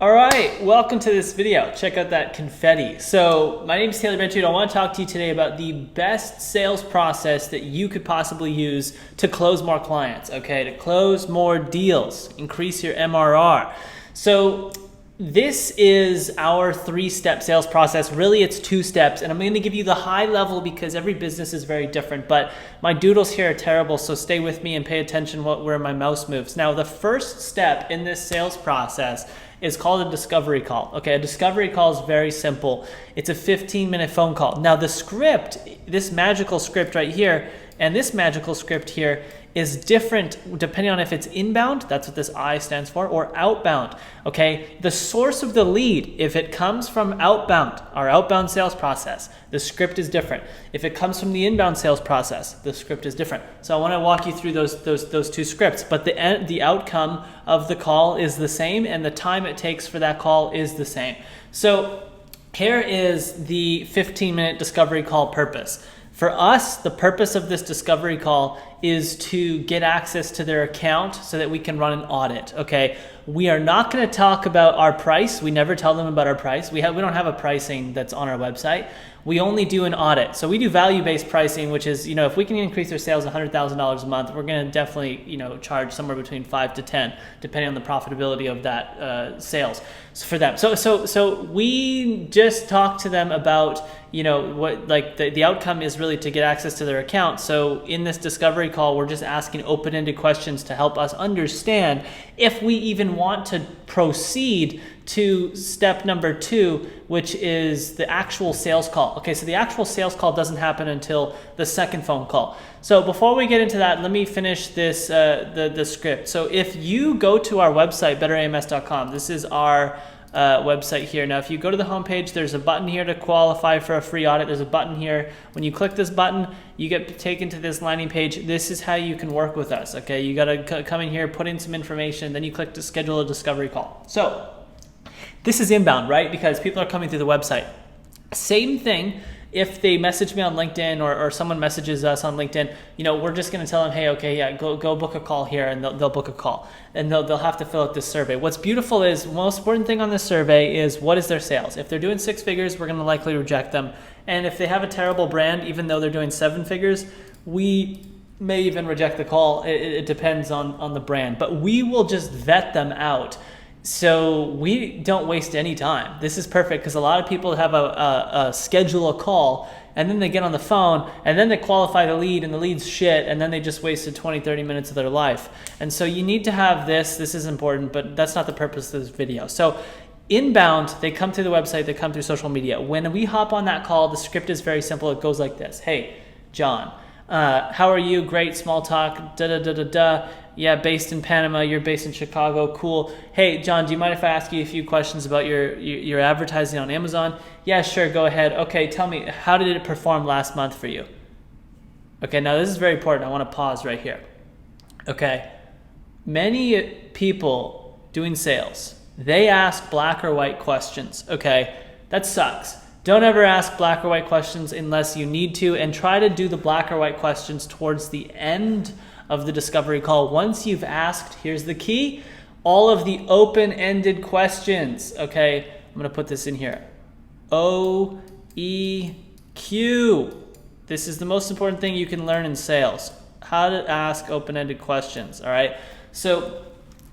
All right, welcome to this video. Check out that confetti. So my name is Taylor Benchard. I want to talk to you today about the best sales process that you could possibly use to close more clients, okay? To close more deals, increase your MRR. So this is our 3-step sales process. Really, it's 2 steps, and I'm going to give you the high level because every business is very different, but my doodles here are terrible, so stay with me and pay attention where my mouse moves. Now, the first step in this sales process is called a discovery call. Okay, a discovery call is very simple. It's a 15-minute phone call. Now, the script, this magical script right here, and this magical script here is different depending on if it's inbound, that's what this I stands for, or outbound, okay? The source of the lead, if it comes from outbound, our outbound sales process, the script is different. If it comes from the inbound sales process, the script is different. So I want to walk you through those 2 scripts, but the outcome of the call is the same, and the time it takes for that call is the same. So here is the 15-minute discovery call purpose. For us, the purpose of this discovery call is to get access to their account so that we can run an audit, okay? We are not going to talk about our price. We never tell them about our price. We don't have a pricing that's on our website. We only do an audit. So we do value-based pricing, which is, if we can increase their sales $100,000 a month, we're going to definitely, charge somewhere between 5 to 10, depending on the profitability of that sales for them. So we just talk to them about, what the outcome is really to get access to their account. So in this discovery call, we're just asking open-ended questions to help us understand if we even want to proceed to step number 2, which is the actual sales call. Okay, so the actual sales call doesn't happen until the second phone call. So before we get into that, let me finish this the script. So if you go to our website, betterams.com, this is our website here. Now, if you go to the homepage, there's a button here to qualify for a free audit. There's a button here. When you click this button, you get taken to this landing page. This is how you can work with us, okay? You got to come in here, put in some information, then you click to schedule a discovery call. So this is inbound, right? Because people are coming through the website. Same thing if they message me on LinkedIn or someone messages us on LinkedIn, we're just going to tell them, hey, okay, yeah, go book a call here, and they'll book a call. And they'll have to fill out this survey. What's beautiful is, the most important thing on this survey is what is their sales. If they're doing 6 figures, we're going to likely reject them. And if they have a terrible brand, even though they're doing 7 figures, we may even reject the call. It depends on the brand. But we will just vet them out. So we don't waste any time. This is perfect because a lot of people have a schedule a call, and then they get on the phone, and then they qualify the lead, and the lead's shit, and then they just wasted 20, 30 minutes of their life. And so you need to have this. This is important, but that's not the purpose of this video. So inbound, they come through the website, they come through social media. When we hop on that call, the script is very simple. It goes like this. Hey, John, how are you? Great, small talk, da-da-da-da-da. Yeah, based in Panama, you're based in Chicago, cool. Hey, John, do you mind if I ask you a few questions about your advertising on Amazon? Yeah, sure, go ahead. Okay, tell me, how did it perform last month for you? Okay, now this is very important. I want to pause right here. Okay, many people doing sales, they ask black or white questions, okay? That sucks. Don't ever ask black or white questions unless you need to, and try to do the black or white questions towards the end of the discovery call. Once you've asked, here's the key, all of the open-ended questions, okay? I'm gonna put this in here. OEQ. This is the most important thing you can learn in sales. How to ask open-ended questions, all right? So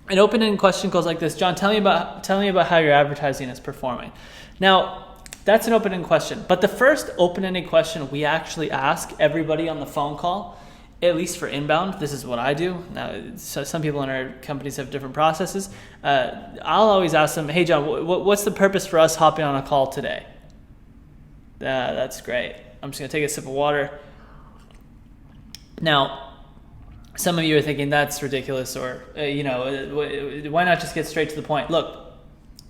an open-ended question goes like this. John, tell me about how your advertising is performing. Now, that's an open-ended question. But the first open-ended question we actually ask everybody on the phone call, at least for inbound, this is what I do. Now, so some people in our companies have different processes. I'll always ask them, hey, John, what's the purpose for us hopping on a call today? That's great. I'm just going to take a sip of water. Now, some of you are thinking that's ridiculous, or, why not just get straight to the point? Look,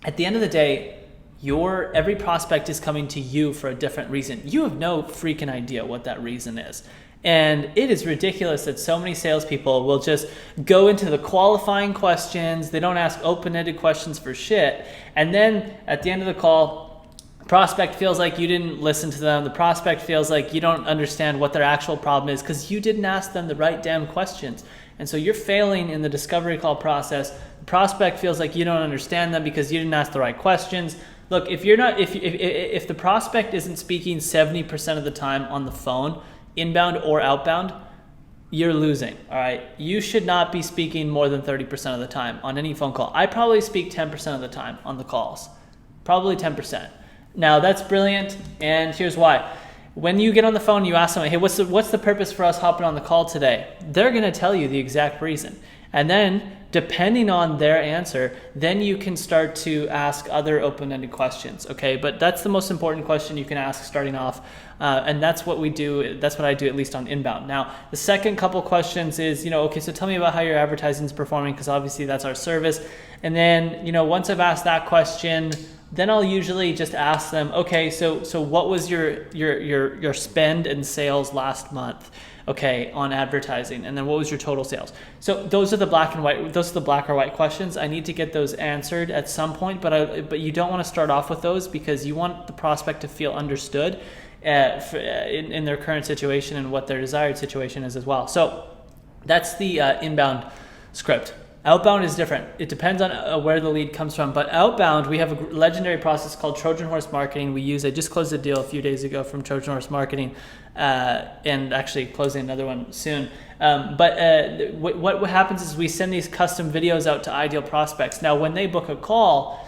at the end of the day, every prospect is coming to you for a different reason. You have no freaking idea what that reason is. And it is ridiculous that so many salespeople will just go into the qualifying questions. They don't ask open-ended questions for shit. And then at the end of the call, the prospect feels like you didn't listen to them. The prospect feels like you don't understand what their actual problem is because you didn't ask them the right damn questions. And so you're failing in the discovery call process. The prospect feels like you don't understand them because you didn't ask the right questions. Look, if the prospect isn't speaking 70% of the time on the phone, inbound or outbound, you're losing, all right? You should not be speaking more than 30% of the time on any phone call. I probably speak 10% of the time on the calls, probably 10%. Now that's brilliant, and here's why. When you get on the phone, you ask someone, hey, what's the purpose for us hopping on the call today? They're gonna tell you the exact reason. And then, depending on their answer, then you can start to ask other open-ended questions, okay? But that's the most important question you can ask starting off, and that's what we do. That's what I do, at least on inbound. Now, the second couple questions is, okay, so tell me about how your advertising is performing, because obviously that's our service. And then, once I've asked that question, then I'll usually just ask them, okay, so what was your spend and sales last month? Okay, on advertising, and then what was your total sales? So those are the black or white questions. I need to get those answered at some point, but you don't want to start off with those because you want the prospect to feel understood in their current situation and what their desired situation is as well. So that's the inbound script. Outbound is different. It depends on where the lead comes from. But outbound, we have a legendary process called Trojan-Horse Marketing. I just closed a deal a few days ago from Trojan-Horse Marketing, and actually closing another one soon. But what happens is we send these custom videos out to ideal prospects. Now, when they book a call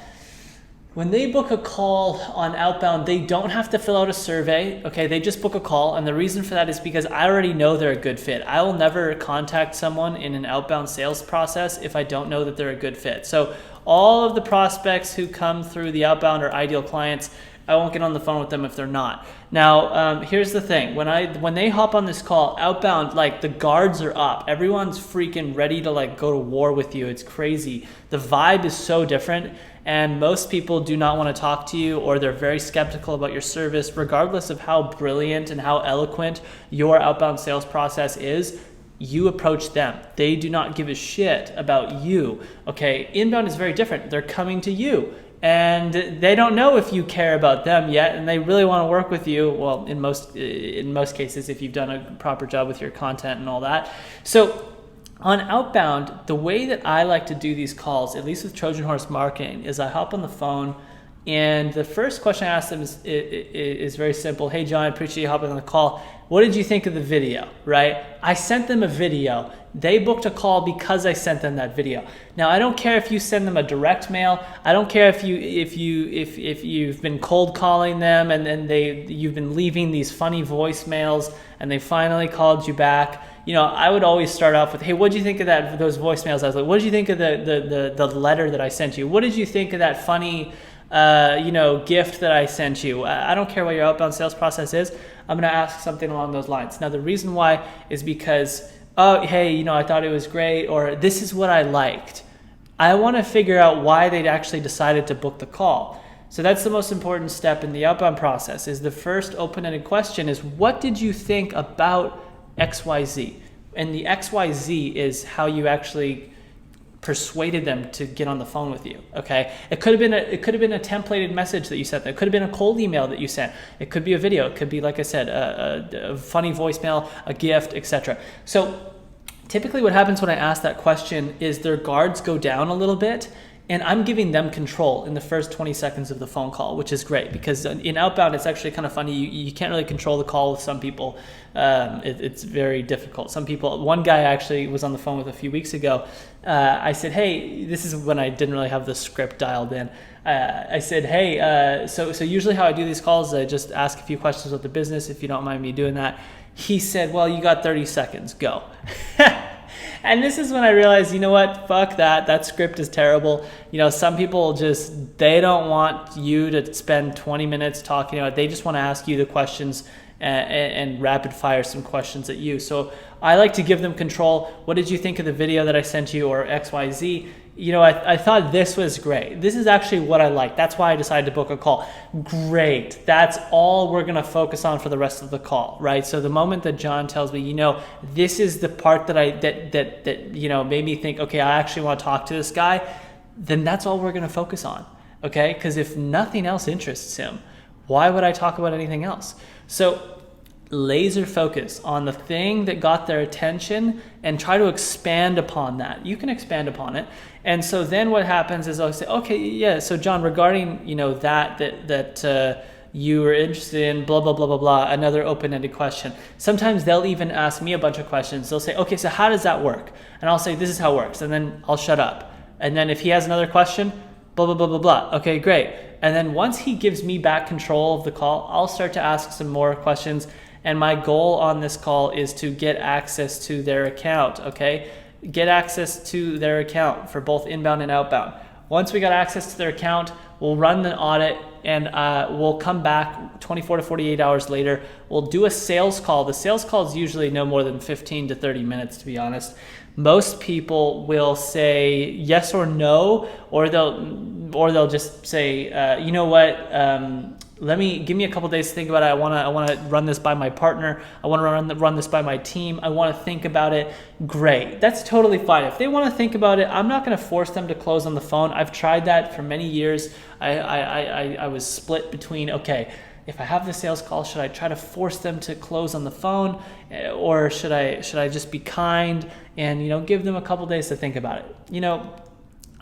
on outbound, they don't have to fill out a survey, okay? They just book a call, and the reason for that is because I already know they're a good fit. I will never contact someone in an outbound sales process if I don't know that they're a good fit. So all of the prospects who come through the outbound are ideal clients. I won't get on the phone with them if they're not. Now, here's the thing. When they hop on this call, outbound, like the guards are up. Everyone's freaking ready to go to war with you. It's crazy. The vibe is so different, and most people do not want to talk to you, or they're very skeptical about your service, regardless of how brilliant and how eloquent your outbound sales process is. You approach them. They do not give a shit about you, okay? Inbound is very different. They're coming to you, and they don't know if you care about them yet, and they really want to work with you. Well, in most cases, if you've done a proper job with your content and all that. So on outbound, the way that I like to do these calls, at least with Trojan-Horse Marketing, is I hop on the phone, and the first question I ask them is very simple. Hey, John, I appreciate you hopping on the call. What did you think of the video, right? I sent them a video. They booked a call because I sent them that video. Now, I don't care if you send them a direct mail. I don't care if you've been cold calling them and then you've been leaving these funny voicemails and they finally called you back. I would always start off with, hey, what did you think of those voicemails? I was like, what did you think of the letter that I sent you? What did you think of that funny gift that I sent you? I don't care what your outbound sales process is. I'm going to ask something along those lines. Now, the reason why is because, oh, hey, I thought it was great, or this is what I liked. I want to figure out why they'd actually decided to book the call. So that's the most important step in the outbound process. Is the first open-ended question is, what did you think about XYZ? And the XYZ is how you actually persuaded them to get on the phone with you. Okay, it could have been a templated message that you sent. It could have been a cold email that you sent. It could be a video. It could be, like I said, a funny voicemail, a gift, etc. So typically what happens when I ask that question is their guards go down a little bit, and I'm giving them control in the first 20 seconds of the phone call, which is great because in outbound, it's actually kind of funny. You can't really control the call with some people. It's very difficult. Some people, one guy actually was on the phone with a few weeks ago. I said, hey, this is when I didn't really have the script dialed in. I said, hey, so usually how I do these calls is I just ask a few questions about the business, if you don't mind me doing that. He said, well, you got 30 seconds, go. And this is when I realized, you know what, fuck that script is terrible. Some people they don't want you to spend 20 minutes talking about it. They just want to ask you the questions and rapid fire some questions at you. So I like to give them control. What did you think of the video that I sent you, or XYZ? I thought this was great. This is actually what I like. That's why I decided to book a call. Great. That's all we're going to focus on for the rest of the call, right? So the moment that John tells me, this is the part that made me think, okay, I actually want to talk to this guy, then that's all we're going to focus on, okay? Because if nothing else interests him, why would I talk about anything else? So laser focus on the thing that got their attention and try to expand upon that. You can expand upon it. And so then what happens is I'll say, okay, yeah, so John, regarding, that you were interested in blah, blah, blah, blah, blah, another open-ended question. Sometimes they'll even ask me a bunch of questions. They'll say, okay, so how does that work? And I'll say, this is how it works. And then I'll shut up. And then if he has another question, blah, blah, blah, blah, blah. Okay, great. And then once he gives me back control of the call, I'll start to ask some more questions. And my goal on this call is to get access to their account, okay? Get access to their account for both inbound and outbound. Once we got access to their account, we'll run the audit, and we'll come back 24 to 48 hours later. We'll do a sales call. The sales call is usually no more than 15 to 30 minutes, to be honest. Most people will say yes or no, or they'll just say, you know what, give me a couple days to think about it. I want to run this by my partner. I want to run this by my team. I want to think about it. Great. That's totally fine. If they want to think about it, I'm not going to force them to close on the phone. I've tried that for many years. I was split between, okay, if I have the sales call, should I try to force them to close on the phone, or should I just be kind and give them a couple days to think about it?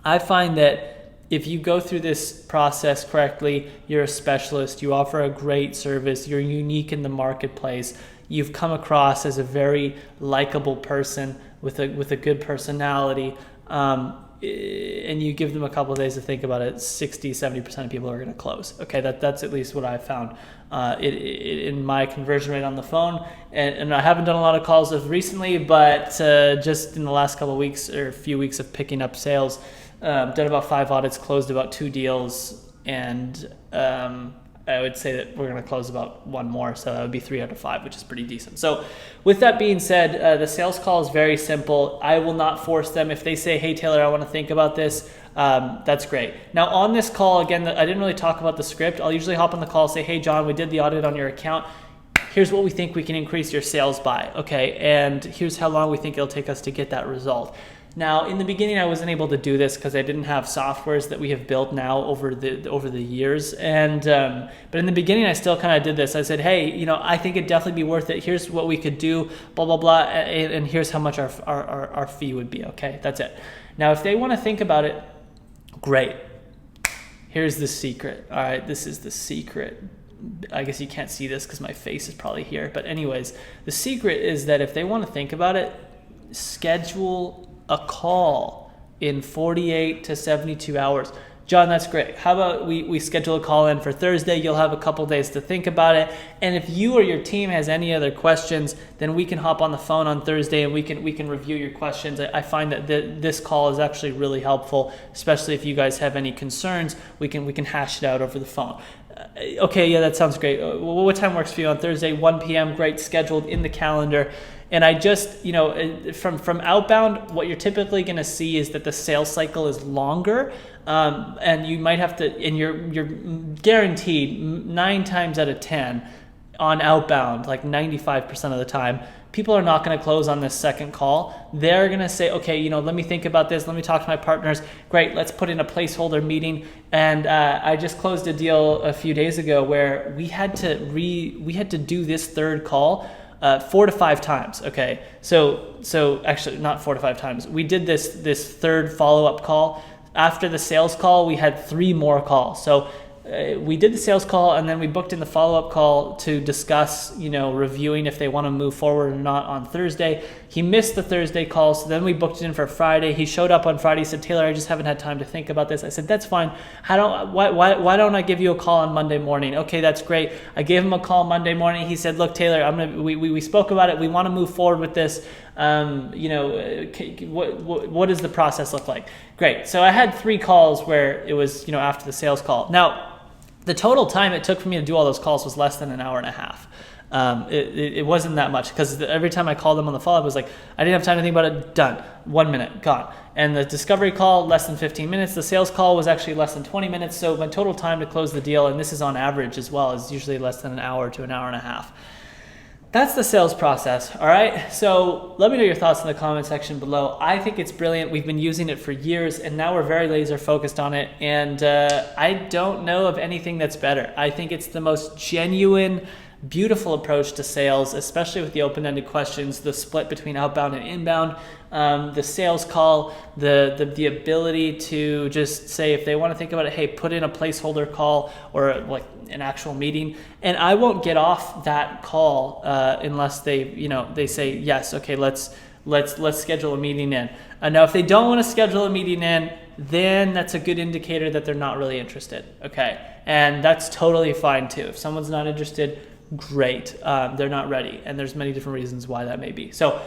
I find that if you go through this process correctly, you're a specialist, you offer a great service, you're unique in the marketplace, you've come across as a very likable person with a good personality, and you give them a couple of days to think about it, 60-70% of people are going to close. Okay, that's at least what I've found in my conversion rate on the phone. And I haven't done a lot of calls of recently, but just in the last couple of weeks or a few weeks of picking up sales, done about 5 audits, closed about 2 deals, and I would say that we're going to close about 1 more, so that would be 3 out of 5, which is pretty decent. So with that being said, the sales call is very simple. I will not force them. If they say, hey, Taylor, I want to think about this, that's great. Now on this call, again, I didn't really talk about the script. I'll usually hop on the call, say, hey, John, we did the audit on your account. Here's what we think we can increase your sales by, okay? And here's how long we think it'll take us to get that result. Now, in the beginning, I wasn't able to do this because I didn't have softwares that we have built now over the years. And but in the beginning, I still kind of did this. I said, hey, I think it'd definitely be worth it. Here's what we could do, blah, blah, blah. And here's how much our fee would be, okay? That's it. Now, if they want to think about it, great. Here's the secret, all right? This is the secret. I guess you can't see this because my face is probably here. But anyways, the secret is that if they want to think about it, schedule a call in 48 to 72 hours. John, that's great. How about we schedule a call in for Thursday? You'll have a couple days to think about it. And if you or your team has any other questions, then we can hop on the phone on Thursday and we can review your questions. I find that this call is actually really helpful, especially if you guys have any concerns. We can hash it out over the phone. Okay, yeah, that sounds great. What time works for you on Thursday? 1 p.m. Great, scheduled in the calendar. And I just, from outbound, what you're typically going to see is that the sales cycle is longer, and you might have to, and you're guaranteed 9 times out of 10 on outbound, like 95% of the time, people are not going to close on this second call. They're going to say, okay, let me think about this. Let me talk to my partners. Great, let's put in a placeholder meeting. And I just closed a deal a few days ago where we had to do this third call 4 to 5 times. Okay, so actually not 4 to 5 times. We did this third follow-up call. After the sales call, we had 3 more calls. So we did the sales call, and then we booked in the follow-up call to discuss, reviewing if they want to move forward or not on Thursday. He missed the Thursday call, so then we booked it in for Friday. He showed up on Friday. He said, Taylor, I just haven't had time to think about this. I said, that's fine. Why don't I give you a call on Monday morning? Okay, that's great. I gave him a call Monday morning. He said, look, Taylor, we spoke about it. We want to move forward with this. What does the process look like? Great. So I had 3 calls where it was, after the sales call. Now, the total time it took for me to do all those calls was less than an hour and a half. It wasn't that much because every time I called them on the follow-up, it was like, I didn't have time to think about it, done, 1 minute, gone. And the discovery call, less than 15 minutes. The sales call was actually less than 20 minutes. So my total time to close the deal, and this is on average as well, is usually less than an hour to an hour and a half. That's the sales process, all right? So let me know your thoughts in the comment section below. I think it's brilliant. We've been using it for years, and now we're very laser focused on it. And I don't know of anything that's better. I think it's the most genuine beautiful approach to sales, especially with the open-ended questions, the split between outbound and inbound, the sales call, the ability to just say, if they want to think about it, hey, put in a placeholder call or like an actual meeting, and I won't get off that call unless they say yes, okay, let's schedule a meeting in. Now, if they don't want to schedule a meeting in, then that's a good indicator that they're not really interested. Okay, and that's totally fine too. If someone's not interested, great, they're not ready, and there's many different reasons why that may be. So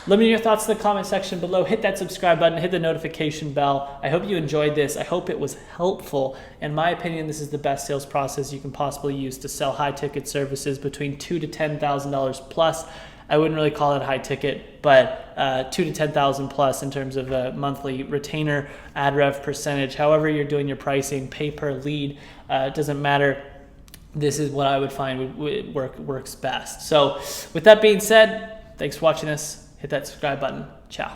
let me know your thoughts in the comment section below. Hit that subscribe button, hit the notification bell. I hope you enjoyed this. I hope it was helpful. In my opinion, this is the best sales process you can possibly use to sell high ticket services between $2,000 to $10,000 plus. I wouldn't really call it high ticket, but $2,000 to $10,000 plus in terms of a monthly retainer, ad rev percentage, however you're doing your pricing, pay per lead, it doesn't matter. This is what I would find works best. So with that being said, thanks for watching this. Hit that subscribe button. Ciao.